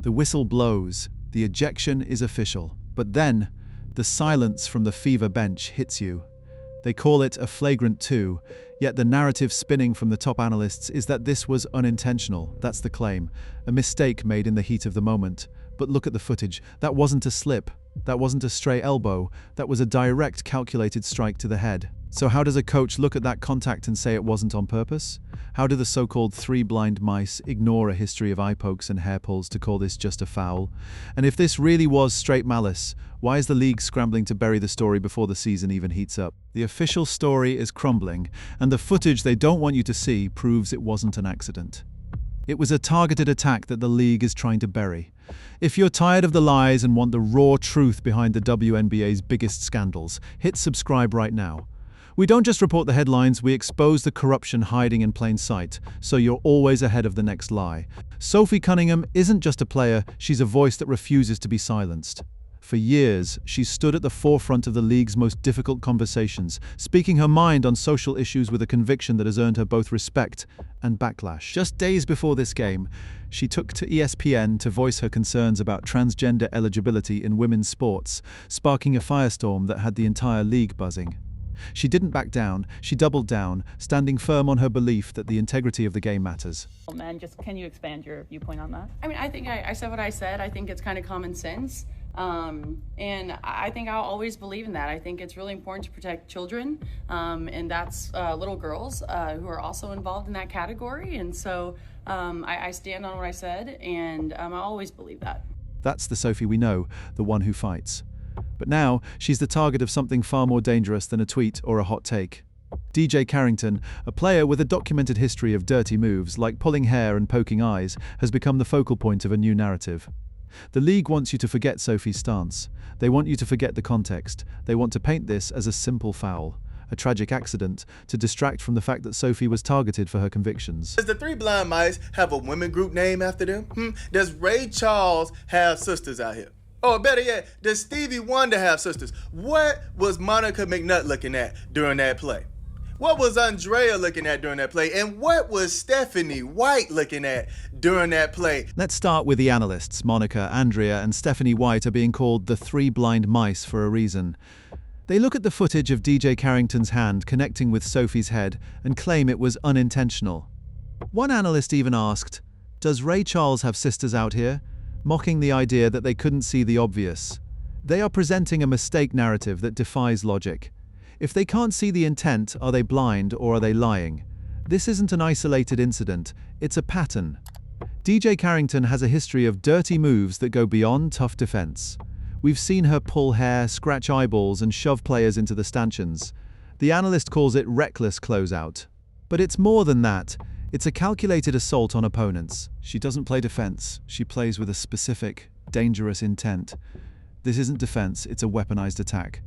The whistle blows. The ejection is official. But then, the silence from the Fever bench hits you. They call it a flagrant 2, yet the narrative spinning from the top analysts is that this was unintentional. That's the claim. A mistake made in the heat of the moment. But look at the footage. That wasn't a slip. That wasn't a stray elbow. That was a direct, calculated strike to the head. So how does a coach look at that contact and say it wasn't on purpose? How do the so-called three blind mice ignore a history of eye pokes and hair pulls to call this just a foul? And if this really was straight malice, why is the league scrambling to bury the story before the season even heats up? The official story is crumbling, and the footage they don't want you to see proves it wasn't an accident. It was a targeted attack that the league is trying to bury. If you're tired of the lies and want the raw truth behind the WNBA's biggest scandals, hit subscribe right now. We don't just report the headlines, we expose the corruption hiding in plain sight, so you're always ahead of the next lie. Sophie Cunningham isn't just a player, she's a voice that refuses to be silenced. For years, she's stood at the forefront of the league's most difficult conversations, speaking her mind on social issues with a conviction that has earned her both respect and backlash. Just days before this game, she took to ESPN to voice her concerns about transgender eligibility in women's sports, sparking a firestorm that had the entire league buzzing. She didn't back down, she doubled down, standing firm on her belief that the integrity of the game matters. And just, can you expand your viewpoint on that? I mean, I think I said what I said. I think it's kind of common sense. And I think I'll always believe in that. I think it's really important to protect children, and that's little girls who are also involved in that category. And so I stand on what I said, and I always believe that. That's the Sophie we know, the one who fights. But now, she's the target of something far more dangerous than a tweet or a hot take. DJ Carrington, a player with a documented history of dirty moves like pulling hair and poking eyes, has become the focal point of a new narrative. The league wants you to forget Sophie's stance. They want you to forget the context. They want to paint this as a simple foul, a tragic accident, to distract from the fact that Sophie was targeted for her convictions. Does the Three Blind Mice have a women group name after them? Does Ray Charles have sisters out here? Or better yet, does Stevie Wonder have sisters? What was Monica McNutt looking at during that play? What was Andrea looking at during that play? And what was Stephanie White looking at during that play? Let's start with the analysts. Monica, Andrea, and Stephanie White are being called the Three Blind Mice for a reason. They look at the footage of DJ Carrington's hand connecting with Sophie's head and claim it was unintentional. One analyst even asked, "Does Ray Charles have sisters out here?" mocking the idea that they couldn't see the obvious. They are presenting a mistake narrative that defies logic. If they can't see the intent, are they blind or are they lying? This isn't an isolated incident, it's a pattern. DJ Carrington has a history of dirty moves that go beyond tough defense. We've seen her pull hair, scratch eyeballs, and shove players into the stanchions. The analyst calls it reckless closeout. But it's more than that. It's a calculated assault on opponents. She doesn't play defense. She plays with a specific, dangerous intent. This isn't defense, it's a weaponized attack.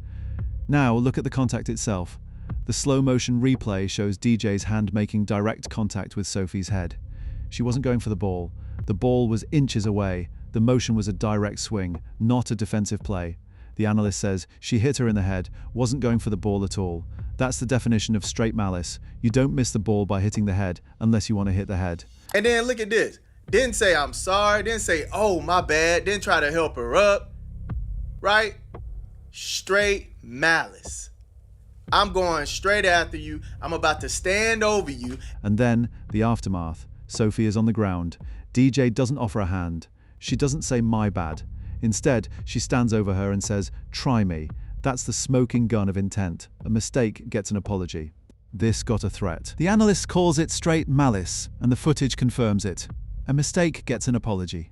Now, look at the contact itself. The slow-motion replay shows DJ's hand making direct contact with Sophie's head. She wasn't going for the ball. The ball was inches away. The motion was a direct swing, not a defensive play. The analyst says she hit her in the head, wasn't going for the ball at all. That's the definition of straight malice. You don't miss the ball by hitting the head unless you want to hit the head. And then look at this. Didn't say I'm sorry, didn't say, oh, my bad, didn't try to help her up, right? Straight malice. I'm going straight after you. I'm about to stand over you. And then, the aftermath. Sophie is on the ground. DJ doesn't offer a hand. She doesn't say, my bad. Instead, she stands over her and says, try me. That's the smoking gun of intent. A mistake gets an apology. This got a threat. The analyst calls it straight malice, and the footage confirms it. A mistake gets an apology.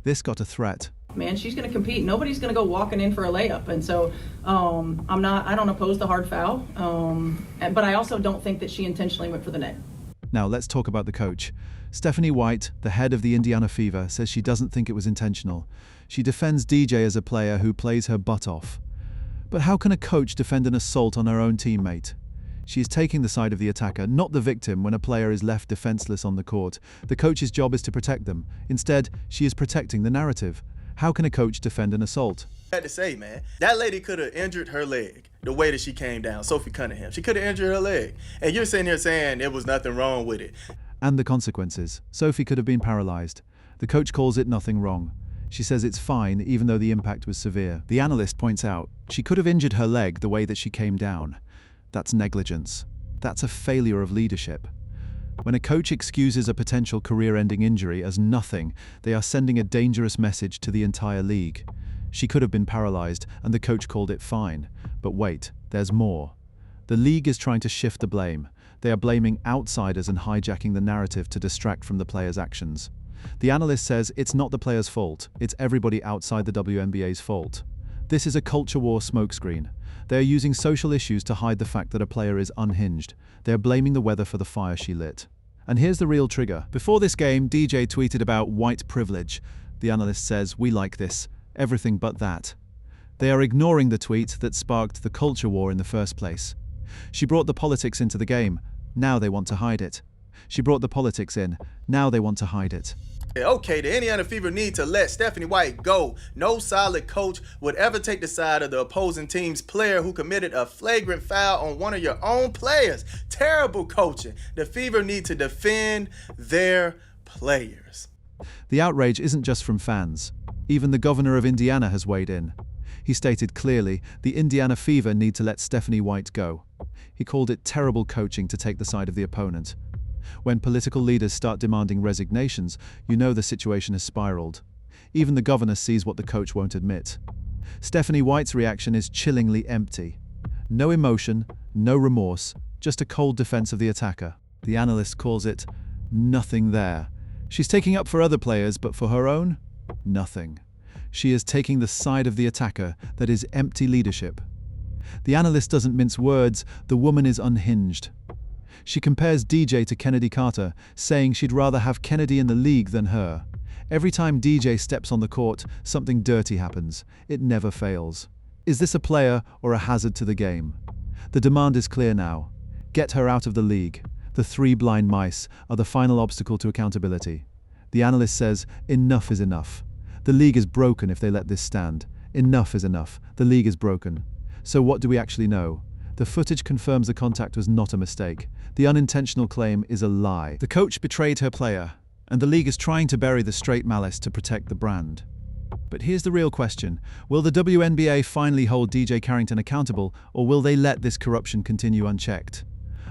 This got a threat. Man, she's going to compete. Nobody's going to go walking in for a layup. And so I don't oppose the hard foul, but I also don't think that she intentionally went for the net. Now let's talk about the coach. Stephanie White, the head of the Indiana Fever, says she doesn't think it was intentional. She defends DJ as a player who plays her butt off. But how can a coach defend an assault on her own teammate? She is taking the side of the attacker, not the victim, when a player is left defenseless on the court. The coach's job is to protect them. Instead, she is protecting the narrative. How can a coach defend an assault? I had to say, man, that lady could have injured her leg the way that she came down, Sophie Cunningham. She could have injured her leg. And you're sitting here saying there was nothing wrong with it. And the consequences. Sophie could have been paralyzed. The coach calls it nothing wrong. She says it's fine, even though the impact was severe. The analyst points out she could have injured her leg the way that she came down. That's negligence. That's a failure of leadership. When a coach excuses a potential career-ending injury as nothing, they are sending a dangerous message to the entire league. She could have been paralyzed, and the coach called it fine. But wait, there's more. The league is trying to shift the blame. They are blaming outsiders and hijacking the narrative to distract from the players' actions. The analyst says it's not the players' fault, it's everybody outside the WNBA's fault. This is a culture war smokescreen. They are using social issues to hide the fact that a player is unhinged. They are blaming the weather for the fire she lit. And here's the real trigger. Before this game, DJ tweeted about white privilege. The analyst says, "We like this. Everything but that." They are ignoring the tweet that sparked the culture war in the first place. She brought the politics into the game. Now they want to hide it. She brought the politics in. Now they want to hide it. Okay, the Indiana Fever need to let Stephanie White go. No solid coach would ever take the side of the opposing team's player who committed a flagrant foul on one of your own players. Terrible coaching. The Fever need to defend their players. The outrage isn't just from fans. Even the governor of Indiana has weighed in. He stated clearly the Indiana Fever need to let Stephanie White go. He called it terrible coaching to take the side of the opponent. When political leaders start demanding resignations, you know the situation has spiraled. Even the governor sees what the coach won't admit. Stephanie White's reaction is chillingly empty. No emotion, no remorse, just a cold defense of the attacker. The analyst calls it nothing there. She's taking up for other players, but for her own, nothing. She is taking the side of the attacker, that is empty leadership. The analyst doesn't mince words, the woman is unhinged. She compares DJ to Kennedy Carter, saying she'd rather have Kennedy in the league than her. Every time DJ steps on the court, something dirty happens. It never fails. Is this a player or a hazard to the game? The demand is clear now. Get her out of the league. The three blind mice are the final obstacle to accountability. The analyst says, enough is enough. The league is broken if they let this stand. Enough is enough. The league is broken. So what do we actually know? The footage confirms the contact was not a mistake. The unintentional claim is a lie. The coach betrayed her player, and the league is trying to bury the straight malice to protect the brand. But here's the real question. Will the WNBA finally hold DJ Carrington accountable, or will they let this corruption continue unchecked?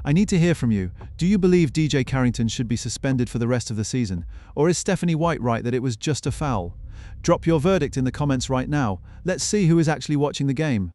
I need to hear from you. Do you believe DJ Carrington should be suspended for the rest of the season? Or is Stephanie White right that it was just a foul? Drop your verdict in the comments right now. Let's see who is actually watching the game.